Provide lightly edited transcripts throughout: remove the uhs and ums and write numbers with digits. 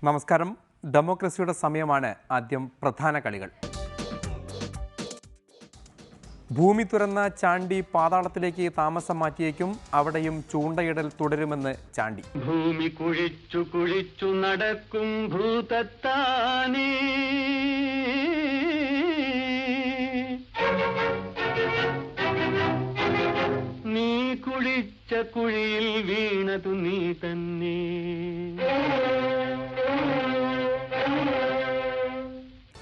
നമസ്കാരം. ഡെമോക്രസിയുടെ സമയമാണ്. ആദ്യം പ്രധാന കളികൾ. ഭൂമി തുറന്ന ചാണ്ടി പാതാളത്തിലേക്ക് താമസം മാറ്റിയേക്കും. അവിടെയും ചൂണ്ടയിടൽ തുടരുമെന്ന് ചാണ്ടി. ഭൂമി കുഴിച്ചു കുഴിച്ചു നടക്കും ഭൂതത്താനേ, നീ കുഴിച്ച കുഴിയിൽ വീണതു നീ തന്നെ.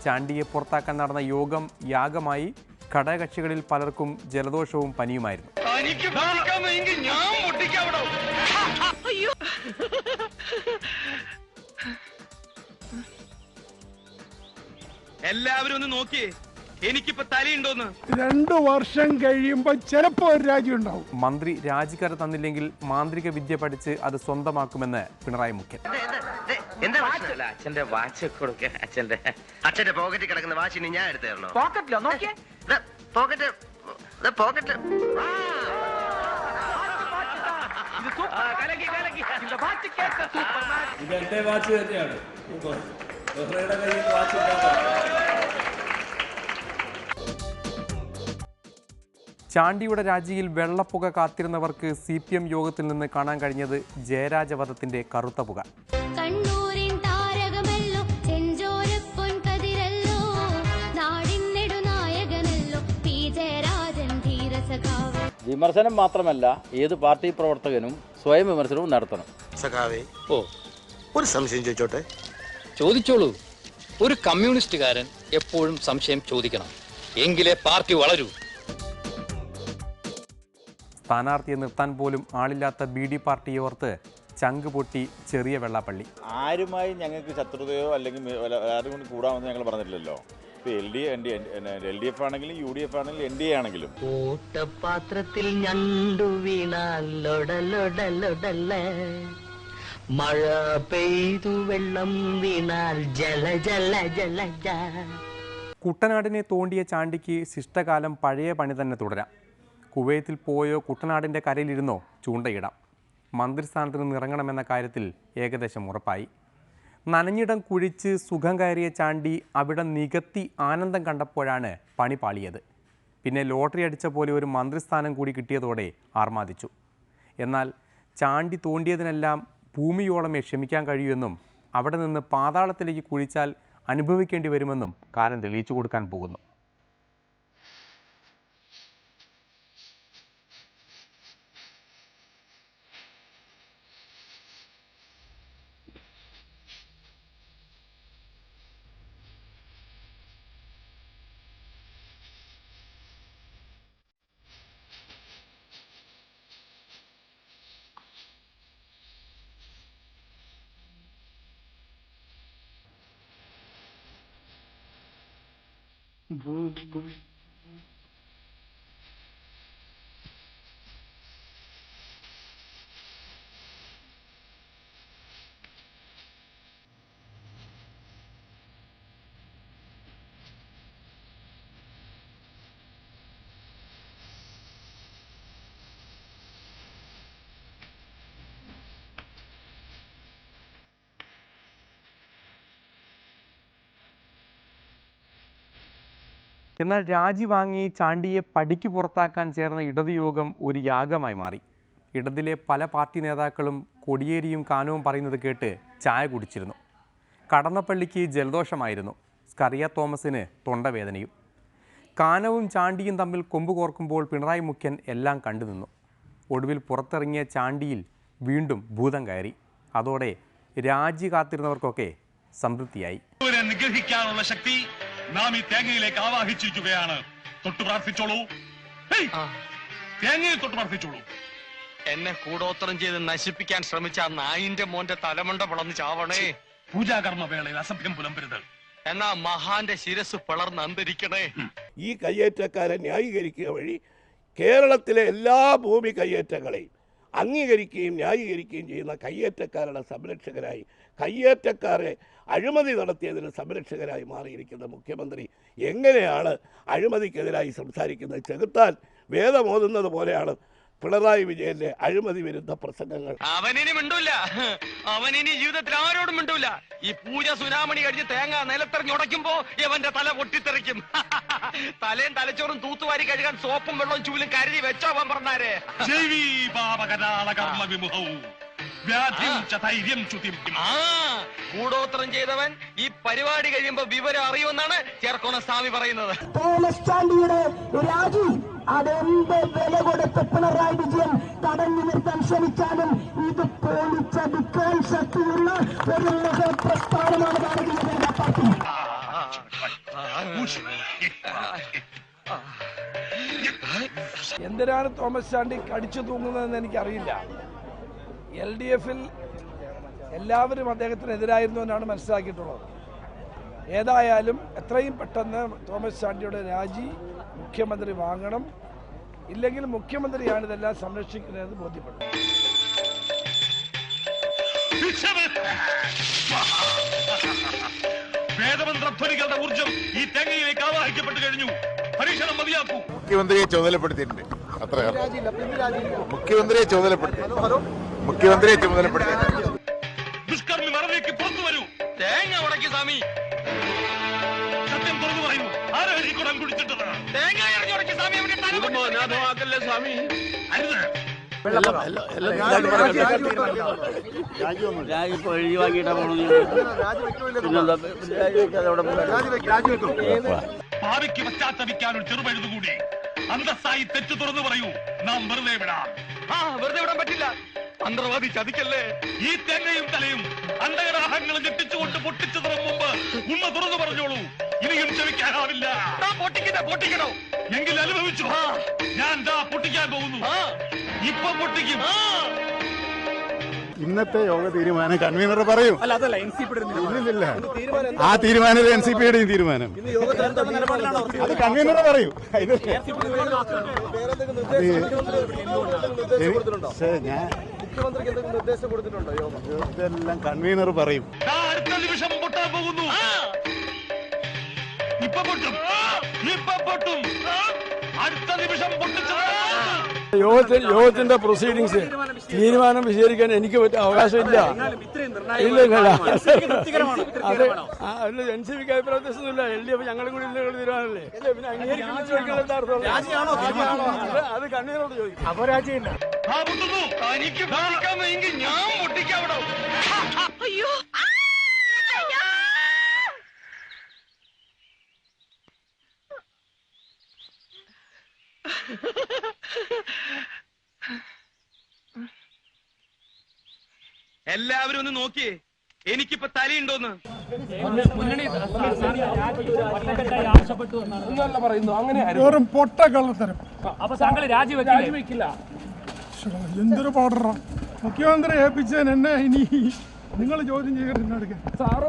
ചാണ്ടിയെ പുറത്താക്കാൻ നടന്ന യോഗം യാഗമായി. ഘടകകക്ഷികളിൽ പലർക്കും ജലദോഷവും പനിയുമായിരുന്നു. എല്ലാവരും ഒന്ന് നോക്കിയേ, എനിക്കിപ്പോ തലയുണ്ടോന്ന്. 2 വർഷം കഴിയുമ്പോ ചിലപ്പോ ഒരു രാജ്യം ഉണ്ടാവും. മന്ത്രി രാജിക്കര തന്നില്ലെങ്കിൽ മാന്ത്രിക വിദ്യ പഠിച്ച് അത് സ്വന്തമാക്കുമെന്ന് പിണറായി മുഖ്യൻ. അച്ഛന്റെ വാച്ച് കൊടുക്ക. അച്ഛന്റെ പോക്കറ്റിൽ കിടക്കുന്ന വാച്ചിന് ഞാൻ എടുത്തു തരണോ? പോക്കറ്റിലോ? നോക്കിയേ, പോക്കറ്റ് പോക്കറ്റ്. ഇതെന്റെ വാച്ച് തന്നെയാണ്. ചാണ്ടിയുടെ രാജിയിൽ വെള്ളപ്പുക കാത്തിരുന്നവർക്ക് CPM യോഗത്തിൽ നിന്ന് കാണാൻ കഴിഞ്ഞത് ജയരാജവധത്തിന്റെ കറുത്ത പുക. വിമർശനം മാത്രമല്ല, ഏത് പാർട്ടി പ്രവർത്തകനും സ്വയം വിമർശനവും നടത്തണം. സഖാവേ, ഒരു സംശയം ചോദിച്ചോട്ടെ? ചോദിച്ചോളൂ. ഒരു കമ്മ്യൂണിസ്റ്റുകാരൻ എപ്പോഴും സംശയം ചോദിക്കണം, എങ്കിലേ പാർട്ടി വളരൂ. സ്ഥാനാർത്ഥിയെ നിർത്താൻ പോലും ആളില്ലാത്ത BD പാർട്ടിയെ ഓർത്ത് ചങ്ക് പൊട്ടി ചെറിയ വെള്ളാപ്പള്ളി. ആരുമായി ഞങ്ങൾക്ക് ശത്രുതയോ അല്ലെങ്കിൽ ആരും കൊണ്ട് കൂടാമെന്ന് ഞങ്ങൾ പറഞ്ഞിട്ടില്ലല്ലോ. LDF ആണെങ്കിലും UDF ആണെങ്കിലും NDA ആണെങ്കിലും കൂട്ടപാത്രത്തിൽ ഞണ്ടു വീണാൽ മഴ പെയ്തു വെള്ളം വീണാൽ ജല ജല ജല. കുട്ടനാടിനെ തോണ്ടിയ ചാണ്ടിക്ക് ശിഷ്ടകാലം പഴയ പണി തന്നെ തുടരാം. കുവൈത്തിൽ പോയോ കുട്ടനാടിൻ്റെ കരയിലിരുന്നോ ചൂണ്ടയിടാം. മന്ത്രിസ്ഥാനത്ത് നിന്ന് ഇറങ്ങണമെന്ന കാര്യത്തിൽ ഏകദേശം ഉറപ്പായി. നനഞ്ഞിടം കുഴിച്ച് സുഖം കയറിയ ചാണ്ടി അവിടെ നികത്തി ആനന്ദം കണ്ടപ്പോഴാണ് പണി പാളിയത്. പിന്നെ ലോട്ടറി അടിച്ച പോലെ ഒരു മന്ത്രിസ്ഥാനം കൂടി കിട്ടിയതോടെ ആർമാദിച്ചു. എന്നാൽ ചാണ്ടി തോണ്ടിയതിനെല്ലാം ഭൂമിയോളമേ ക്ഷമിക്കാൻ കഴിയുമെന്നും അവിടെ നിന്ന് പാതാളത്തിലേക്ക് കുഴിച്ചാൽ അനുഭവിക്കേണ്ടി വരുമെന്നും കാലം തെളിയിച്ചു കൊടുക്കാൻ പോകുന്നു. എന്നാൽ രാജി വാങ്ങി ചാണ്ടിയെ പടിക്ക് പുറത്താക്കാൻ ചേർന്ന ഇടത് യോഗം ഒരു യാഗമായി മാറി. ഇടതിലെ പല പാർട്ടി നേതാക്കളും കൊടിയേരിയും കാനവും പറയുന്നത് കേട്ട് ചായ കുടിച്ചിരുന്നു. കടന്നപ്പള്ളിക്ക് ജലദോഷമായിരുന്നു. സ്കറിയ തോമസിന് തൊണ്ടവേദനയും. കാനവും ചാണ്ടിയും തമ്മിൽ കൊമ്പ് കോർക്കുമ്പോൾ പിണറായി മുഖ്യൻ എല്ലാം കണ്ടുനിന്നു. ഒടുവിൽ പുറത്തിറങ്ങിയ ചാണ്ടിയിൽ വീണ്ടും ഭൂതം കയറി. അതോടെ രാജി കാത്തിരുന്നവർക്കൊക്കെ സംതൃപ്തിയായി. നിഗ്രഹിക്കാനുള്ള ശക്തി നാം ഈ തേങ്ങയിലേക്ക് ആവാഹിച്ചിരിക്കുകയാണ്. തൊട്ടു പ്രാർത്ഥിച്ചോളൂ, തേങ്ങയിൽ തൊട്ടു പ്രാർത്ഥിച്ചോളൂ. എന്നെ കൂടോത്രം ചെയ്ത് നശിപ്പിക്കാൻ ശ്രമിച്ച നായിന്റെ മോന്റെ തലമണ്ട പിളർന്ന് ചാവണേ. പൂജാകർമ്മ വേളയിൽ അസഭ്യം പുലമ്പരുത്. എന്നാ മഹാന്റെ ശിരസ് പിളർന്ന് അന്തരിക്കണേ. ഈ കയ്യേറ്റക്കാരെ ന്യായീകരിക്കുക വഴി കേരളത്തിലെ എല്ലാ ഭൂമി കയ്യേറ്റങ്ങളെയും അംഗീകരിക്കുകയും ന്യായീകരിക്കുകയും ചെയ്യുന്ന കയ്യേറ്റക്കാരുടെ സംരക്ഷകരായി, കയ്യേറ്റക്കാരെ അഴിമതി നടത്തിയതിന് സംരക്ഷകരായി മാറിയിരിക്കുന്ന മുഖ്യമന്ത്രി എങ്ങനെയാണ് അഴിമതിക്കെതിരായി സംസാരിക്കുന്നത്? ചെകുത്താൻ വേദമോതുന്നത് പോലെയാണ് പിണറായി വിജയന്റെ അഴിമതി വിരുദ്ധ പ്രസംഗങ്ങൾ. അവനിനി മിണ്ടൂല, അവനിനി ജീവിതത്തിൽ ആരോടും മിണ്ടൂല. ഈ പൂജ സുനാമണി കഴിഞ്ഞ് തേങ്ങ നിലത്തെറിഞ്ഞുടയ്ക്കുമ്പോ ഇവന്റെ തല പൊട്ടിത്തെറിക്കും. തലയും തലച്ചോറും തൂത്തുവാരി കഴുകാൻ സോപ്പും വെള്ളവും ചൂലും കരുതി വെച്ചോ അവൻ പറഞ്ഞാരേ. കൂടോത്രം ചെയ്തവൻ ഈ പരിപാടി കഴിയുമ്പോ വിവരം അറിയുമെന്നാണ് ചേർക്കോണ സ്വാമി പറയുന്നത്. തോമസ് ചാണ്ടിയുടെ രാജി അതെന്ത് വില കൊടുത്ത് പിണറായി വിജയൻ തടഞ്ഞു നിർത്താൻ ശ്രമിച്ചാലും ഇത് പോലിച്ചടുക്കാൻ ശക്തിയുള്ള ഒരു മഹാപ്രസ്ഥാനമാണ് ഭാരതീയ ജനതാ പാർട്ടി. എന്തിനാണ് തോമസ് ചാണ്ടി കടിച്ചു തൂങ്ങുന്നതെന്ന് എനിക്കറിയില്ല. LDF എല്ലാവരും അദ്ദേഹത്തിനെതിരായിരുന്നു എന്നാണ് മനസ്സിലാക്കിയിട്ടുള്ളത്. ഏതായാലും എത്രയും പെട്ടെന്ന് തോമസ് ചാണ്ടിയുടെ രാജി മുഖ്യമന്ത്രി വാങ്ങണം. ഇല്ലെങ്കിൽ മുഖ്യമന്ത്രിയാണ് ഇതെല്ലാം സംരക്ഷിക്കുന്നതെന്ന് ബോധ്യപ്പെട്ടു. വേദമന്ത്രധ്വനികളുടെ ഊർജം ഈ തേങ്ങയിലേക്ക് ആവാഹിക്കപ്പെട്ടു കഴിഞ്ഞു. പരീക്ഷണം മതിയാക്കൂ. മുഖ്യമന്ത്രിയെ ചുമതലപ്പെടുത്തിയിട്ടുണ്ട്. അത്ര മുഖ്യമന്ത്രിയെ ചുമതലപ്പെടുത്തി. ദുഷ്കർമ്മി മറവിലേക്ക് പുറത്തു വരൂ. തേങ്ങ ഉടക്കി സ്വാമി, സത്യം തുറന്നു പറയൂ. ആരാണ് ഈ കുടം കുടിച്ചിട്ടത്? തേങ്ങ ഇറങ്ങിയുടക്കി സ്വാമി, അവന്റെ തല അനാഥമാക്കല്ലേ സ്വാമി. അരുത്. ഭാവിക്ക് പശ്ചാത്തപിക്കാൻ ഒരു ചെറുപഴുതുകൂടി. അന്തസ്സായി തെറ്റു തുറന്നു പറയൂ. നാം വെറുതെ വിടാം. വെറുതെ വിടാൻ പറ്റില്ല. മന്ത്രവാദി ചതിക്കല്ലേ. ഈ തേങ്ങയും തലയും അണ്ടകടാഹങ്ങളും ഞെട്ടിച്ചുകൊണ്ട് പൊട്ടിച്ചു തുറമുമ്പ് ഉമ്മ തുറന്നു പറഞ്ഞോളൂ. ഇനിയും ക്ഷമിക്കാനാവില്ല. പൊട്ടിക്കണോ എങ്കിൽ അനുഭവിച്ചു. ഞാൻ പൊട്ടിക്കാൻ പോകുന്നു. ഇപ്പൊ പൊട്ടിക്കും. ഇന്നത്തെ യോഗ തീരുമാനം കൺവീനർ പറയും. ഇല്ലില്ല, ആ തീരുമാനം NCPയുടെ തീരുമാനം അത് കൺവീനർ പറയൂ. ഇതെല്ലാം കൺവീനർ പറയും. അടുത്ത നിമിഷം പൊട്ടാൻ പോകുന്നു. ഇപ്പൊ പൊട്ടും. അടുത്ത നിമിഷം പൊട്ടിച്ചു. യോഗത്തിന്റെ പ്രൊസീഡിങ്സ് തീരുമാനം വിശദീകരിക്കാൻ എനിക്ക് അവകാശമില്ല. അല്ല, NCPക്ക് അഭിപ്രായ വ്യത്യാസമൊന്നുമില്ല. LDF ഞങ്ങളും കൂടി തീരുമാനമല്ലേ. പിന്നെ അത് കണ്ണീരോട് ചോദിക്കും. അപരാജയില്ല. തനിക്ക് പൊട്ടിക്കാമെങ്കിൽ ഞാൻ പൊട്ടിക്കാവിടോ. അയ്യോ, എല്ലാവരും ഒന്ന് നോക്കിയേ, എനിക്കിപ്പോ തലയുണ്ടോന്ന്. വെറും പൊട്ട കള്ളത്തരം. എന്തൊരു പാടറ മുഖ്യമന്ത്രി ഏൽപ്പിച്ചതിന് എന്നെ ഇനി നിങ്ങൾ ചോദ്യം ചെയ്യരുത്. സാറ്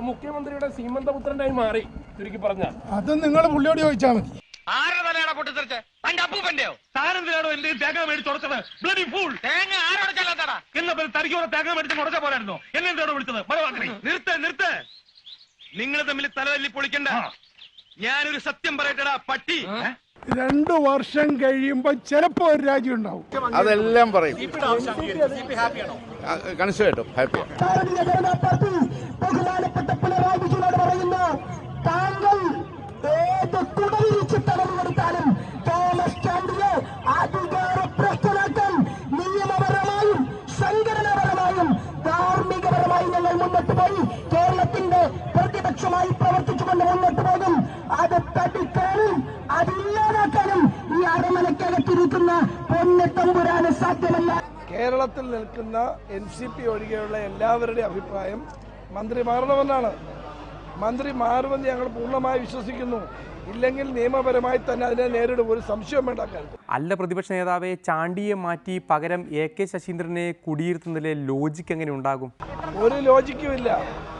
മുഖ്യമന്ത്രിയുടെ സീമന്തപുത്രനായി മാറി ചുരുക്കി പറഞ്ഞ. അത് നിങ്ങൾ പുള്ളിയോട് ചോദിച്ചാൽ മതി. ആരുടെ തലയാണോ പൊട്ടിത്തെറിച്ച്? തന്റെ അപ്പൂപ്പന്റെയോ? താനെന്തിനാണോ എന്റെ തേങ്ങ മേടിച്ച് ഉടച്ചത്? Bloody fool. തേങ്ങ ആരോടച്ചല്ലാത്തടാ? എന്നാ തനിക്കോടെ തേങ്ങ മേടിച്ച് ഉടച്ച പോലായിരുന്നോ? എന്നെ എന്തിനാണോ വിളിച്ചത്? നിർത്ത്. നിങ്ങൾ തമ്മിൽ തലവല്ലി പൊളിക്കണ്ട. ഞാനൊരു സത്യം പറയട്ടടാ പട്ടി. 2 വർഷം കഴിയുമ്പോ ചിലപ്പോ ഒരു രാജ്യം ഉണ്ടാവും. അതെല്ലാം പറയും. കൺസിഡർ ഹാപ്പിയാണ്. ഭാരതീയ ജനതാ പാർട്ടി ബഹുമാനപ്പെട്ട പിണറായി വിജയനോട് പറയുന്നു, താങ്കൾ ഏത് തുടരിച്ച് തടവ് കൊടുത്താലും തോമസ് ചാണ്ടിയെ അധികാരപ്രസ്ഥനാക്കാൻ നിയമപരമായും സംഘടനാപരമായും ധാർമ്മികപരമായും ഞങ്ങൾ മുന്നോട്ട് പോയി കേരളത്തിന്റെ പ്രതിപക്ഷമായി പ്രവർത്തിച്ചുകൊണ്ട് മുന്നോട്ട് പോകും. അത് തടുക്കാനും അതില്ലാതാക്കാനും ഈ അരമനക്കകത്തിരിക്കുന്ന പൊന്നത്തമ്പുരാന് സാധ്യമല്ല. കേരളത്തിൽ നിൽക്കുന്ന NCP ഒഴികെയുള്ള എല്ലാവരുടെയും അഭിപ്രായം മന്ത്രി മാറണമെന്നാണ്. മന്ത്രി മാറുമെന്ന് ഞങ്ങൾ പൂർണ്ണമായി വിശ്വസിക്കുന്നു. ഇല്ലെങ്കിൽ നിയമപരമായി തന്നെ അതിനെ നേരിടും. ഒരു സംശയം വേണ്ട കാര്യത്തിൽ. അല്ല പ്രതിപക്ഷ നേതാവെ, ചാണ്ടിയെ മാറ്റി പകരം AK ശശീന്ദ്രനെ കുടിയിരുത്തുന്നതിലെ ലോജിക്ക് എങ്ങനെ ഉണ്ടാകും? ഒരു ലോജിക്കുമില്ല.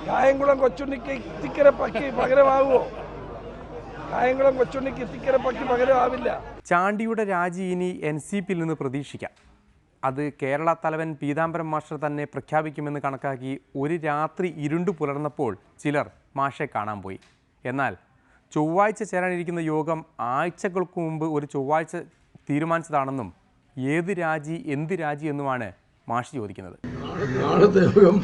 കായംകുളം കൊച്ചുണ്ണിക്ക് ഇത്തിക്കര പക്കി പകരമാവുമോ? കായംകുളം കൊച്ചുണ്ണിക്ക് ഇത്തിക്കര പക്കി പകരമാവില്ല. ചാണ്ടിയുടെ രാജി ഇനി NCPയിൽ നിന്ന് പ്രതീക്ഷിക്കാം. അത് കേരള തലവൻ പീതാംബരം മാസ്റ്റർ തന്നെ പ്രഖ്യാപിക്കുമെന്ന് കണക്കാക്കി ഒരു രാത്രി ഇരുണ്ടു പുലർന്നപ്പോൾ ചിലർ മാഷെ കാണാൻ പോയി. എന്നാൽ ചൊവ്വാഴ്ച ചേരാനിരിക്കുന്ന യോഗം ആഴ്ചകൾക്ക് മുമ്പ് ഒരു ചൊവ്വാഴ്ച തീരുമാനിച്ചതാണെന്നും ഏത് രാജി എന്ത് രാജി എന്നുമാണ് മാഷി ചോദിക്കുന്നത്. നാളത്തെ യോഗം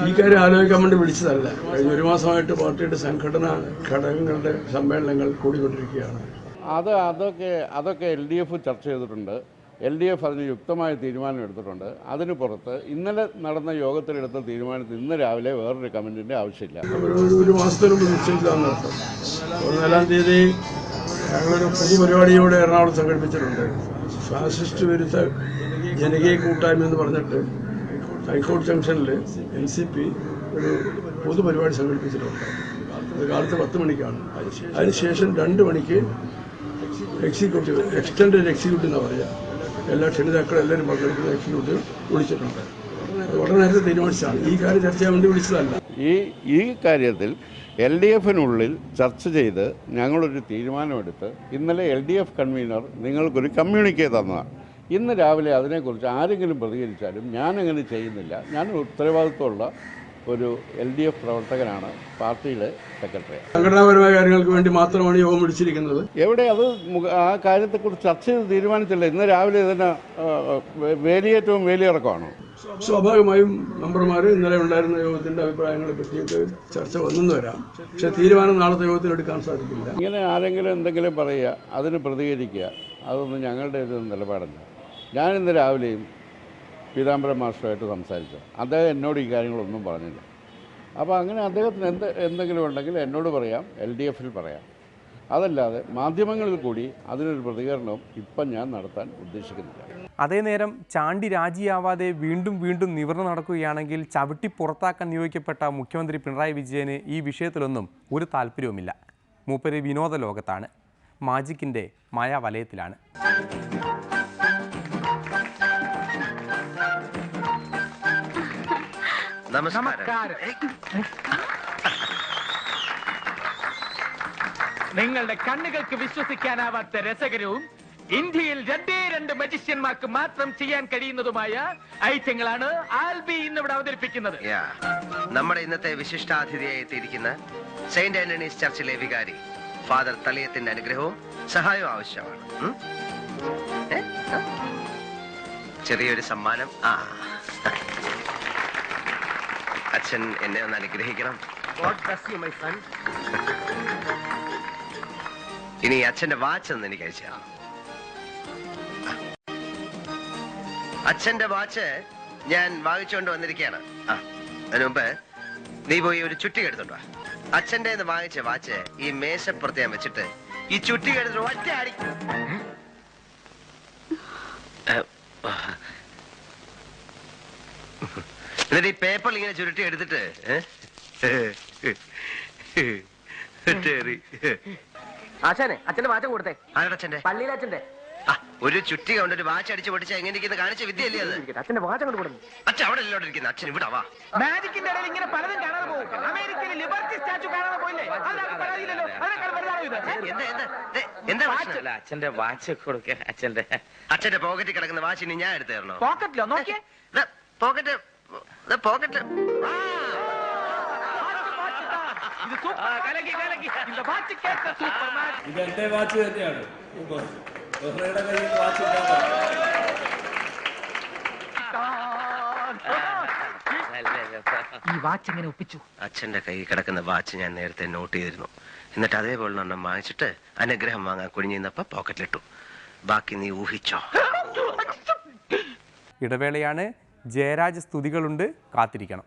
ഈ കാര്യം ആലോചിക്കാൻ വേണ്ടി വിളിച്ചതല്ല. കഴിഞ്ഞ ഒരു മാസമായിട്ട് പാർട്ടിയുടെ സംഘടനാ ഘടകങ്ങളുടെ സമ്മേളനങ്ങൾ കൂടിക്കൊണ്ടിരിക്കുകയാണ്. അതൊക്കെ LDF ചർച്ച ചെയ്തിട്ടുണ്ട്. LDF അതിന് യുക്തമായ തീരുമാനം എടുത്തിട്ടുണ്ട്. അതിന് പുറത്ത് ഇന്നലെ നടന്ന യോഗത്തിലെടുത്ത തീരുമാനത്തിൽ ഇന്ന് രാവിലെ വേറൊരു കമൻറ്റിൻ്റെ ആവശ്യമില്ല. ഒരു മാസത്തിന് മുമ്പ് നിശ്ചയിച്ചതാണെന്ന് അർത്ഥം. 14-ാം തീയതി ഞങ്ങളൊരു പൊതുപരിപാടിയോടെ എറണാകുളം സംഘടിപ്പിച്ചിട്ടുണ്ട്. ഫാസിസ്റ്റ് വിരുദ്ധ ജനകീയ കൂട്ടായ്മ എന്ന് പറഞ്ഞിട്ട് ഹൈക്കോടതി ജംഗ്ഷനിൽ NCP ഒരു പൊതുപരിപാടി സംഘടിപ്പിച്ചിട്ടുണ്ട്. അത് കാലത്ത് 10 മണിക്കാണ്. അതിനുശേഷം 2 മണിക്ക് എക്സിക്യൂട്ടീവ് എക്സ്റ്റൻഡഡ് എക്സിക്യൂട്ടീവ് എന്ന് പറയാം, എല്ലാ ക്ഷണിതാക്കളും എല്ലാവരും പങ്കെടുക്കുന്ന എക്സിക്യൂട്ടീവ് വിളിച്ചിട്ടുണ്ട്. അത് വളരെ നേരത്തെ തീരുമാനിച്ചതാണ്. ഈ കാര്യം ചർച്ച ചെയ്യാൻ വേണ്ടി വിളിച്ചതല്ല. ഈ കാര്യത്തിൽ LDFനുള്ളിൽ ചർച്ച ചെയ്ത് ഞങ്ങളൊരു തീരുമാനമെടുത്ത് ഇന്നലെ LDF കൺവീനർ നിങ്ങൾക്കൊരു കമ്മ്യൂണിക്കേ തന്നതാണ്. ഇന്ന് രാവിലെ അതിനെക്കുറിച്ച് ആരെങ്കിലും പ്രതികരിച്ചാലും ഞാനങ്ങനെ ചെയ്യുന്നില്ല. ഞാൻ ഉത്തരവാദിത്വമുള്ള ഒരു LDF പ്രവർത്തകനാണ്, പാർട്ടിയിലെ സെക്രട്ടറി. സംഘടനാപരമായ കാര്യങ്ങൾക്ക് വേണ്ടി മാത്രമാണ് യോഗം വിളിച്ചിരിക്കുന്നത്. എവിടെ അത് ആ കാര്യത്തെക്കുറിച്ച് ചർച്ച ചെയ്ത് തീരുമാനിച്ചില്ല. ഇന്ന് രാവിലെ ഇതിന് വേലിയേറ്റവും വേലിയിറക്കമാണോ? സ്വാഭാവികമായും മെമ്പർമാർ ഇന്നലെ ഉണ്ടായിരുന്ന യോഗത്തിന്റെ അഭിപ്രായങ്ങളെ പറ്റിയൊക്കെ ചർച്ച വന്നെന്ന് വരാം. പക്ഷേ തീരുമാനം നാളത്തെ യോഗത്തിൽ എടുക്കാൻ സാധിക്കില്ല. ഇങ്ങനെ ആരെങ്കിലും എന്തെങ്കിലും പറയുക, അതിന് പ്രതികരിക്കുക, അതൊന്നും ഞങ്ങളുടെ ഒരു നിലപാടല്ല. ഞാനിന്ന് രാവിലെയും പീതാംബരം മാസ്റ്ററുമായിട്ട് സംസാരിച്ചു. അദ്ദേഹം എന്നോട് ഈ കാര്യങ്ങളൊന്നും പറഞ്ഞില്ല. അപ്പോൾ അങ്ങനെ അദ്ദേഹത്തിന് എന്തെങ്കിലും ഉണ്ടെങ്കിൽ എന്നോട് പറയാം, LDFൽ പറയാം. അതല്ലാതെ മാധ്യമങ്ങളിൽ കൂടി അതിനൊരു പ്രതികരണവും ഇപ്പം ഞാൻ നടത്താൻ ഉദ്ദേശിക്കുന്നില്ല. അതേനേരം ചാണ്ടി രാജിയാവാതെ വീണ്ടും നിവർന്നു നടക്കുകയാണെങ്കിൽ ചവിട്ടി പുറത്താക്കാൻ നിയോഗിക്കപ്പെട്ട മുഖ്യമന്ത്രി പിണറായി വിജയന് ഈ വിഷയത്തിലൊന്നും ഒരു താല്പര്യവുമില്ല. മൂപ്പര് വിനോദ ലോകത്താണ്, മാജിക്കിൻ്റെ മായാവലയത്തിലാണ്. നമസ്കാരം. നിങ്ങളുടെ കണ്ണുകൾക്ക് വിശ്വസിക്കാനാവാത്ത രസകരവും ഇന്ത്യയിൽ 2 മജിഷ്യന്മാർക്ക് മാത്രം ചെയ്യാൻ കഴിയുന്നതുമായ ഐറ്റങ്ങളാണ് ആൽബി ഇന്നിവിടെ അവതരിപ്പിക്കുന്നത്. നമ്മുടെ ഇന്നത്തെ വിശിഷ്ടാതിഥിയായി എത്തിയിരിക്കുന്ന സെയിന്റ് ആന്റണീസ് ചർച്ചിലെ വികാരി ഫാദർ തളിയത്തിന്റെ അനുഗ്രഹവും സഹായവും ആവശ്യമാണ്. ചെറിയൊരു സമ്മാനം. അച്ഛൻ എന്നെ ഒന്ന് അനുഗ്രഹിക്കണം. ഇനി അച്ഛന്റെ വാച്ച് ഒന്ന് എനിക്ക് അയച്ചു. അച്ഛന്റെ വാച്ച് ഞാൻ വാങ്ങിച്ചുകൊണ്ട് വന്നിരിക്കുകയാണ്. അതിനു മുമ്പ് നീ പോയി ഒരു ചുറ്റിക എടുത്തോണ്ട് വാ. അച്ഛന്റെ വാങ്ങിച്ച വാച്ച് ഈ മേശപ്പുറത്ത് ഞാൻ വെച്ചിട്ട് ഈ ചുറ്റിക എടുത്തിട്ട് ഒറ്റ അടി. എന്നിട്ട് ഈ പേപ്പർ ഇങ്ങനെ ചുരുട്ടി എടുത്തിട്ട് അച്ഛന്റെ വാച്ച കൊടുത്തേ. ആരുടെ അച്ഛന്റെ? പള്ളിയിലെ അച്ഛന്റെ. ഒരു ചുറ്റി കൊണ്ട് ഒരു വാച്ച് അടിച്ചു പൊടിച്ച എങ്ങനെ ഇരിക്കുന്ന കാണിച്ച വിദ്യയല്ലേ അത്? അച്ഛന്റെ വാച്ച കൊണ്ട് കൊടുത്തു. അച്ഛൻ അവിടെ അല്ലോട്ട് ഇരിക്കുന്നത്. അച്ഛൻ ഇവിടെ വാ. മാജിക്കിന്റെ ഇടയിൽ ഇങ്ങനെ പലതും കാണാതെ പോകും. അമേരിക്കയിലെ ലിബർട്ടി സ്റ്റാച്ചു കാണാതെ പോയില്ലേ? എന്താ അച്ഛന്റെ വാച്ച് കൊടുക്ക. അച്ഛന്റെ പോക്കറ്റിൽ കിടക്കുന്ന വാച്ച് ഇനി ഞാൻ എടുത്തു തരണോ? പോക്കറ്റിലോ? നോക്കിയേ. Pocket pocket. ഇതെന്റെ വാച്ച് തന്നെയാണ്. ഈ വാച്ച് എങ്ങനെ ഒപ്പിച്ചു? അച്ഛന്റെ കൈ കിടക്കുന്ന വാച്ച് ഞാൻ നേരത്തെ നോട്ട് ചെയ്തിരുന്നു. എന്നിട്ട് അതേപോലെ ഒന്നും വാങ്ങിച്ചിട്ട് അനുഗ്രഹം വാങ്ങാൻ കുനിഞ്ഞപ്പോ പോക്കറ്റിലിട്ടു. ബാക്കി നീ ഊഹിച്ചോ. ഇടവേളയാണ്. ജയരാജ് സ്തുതികളുണ്ട്, കാത്തിരിക്കണം.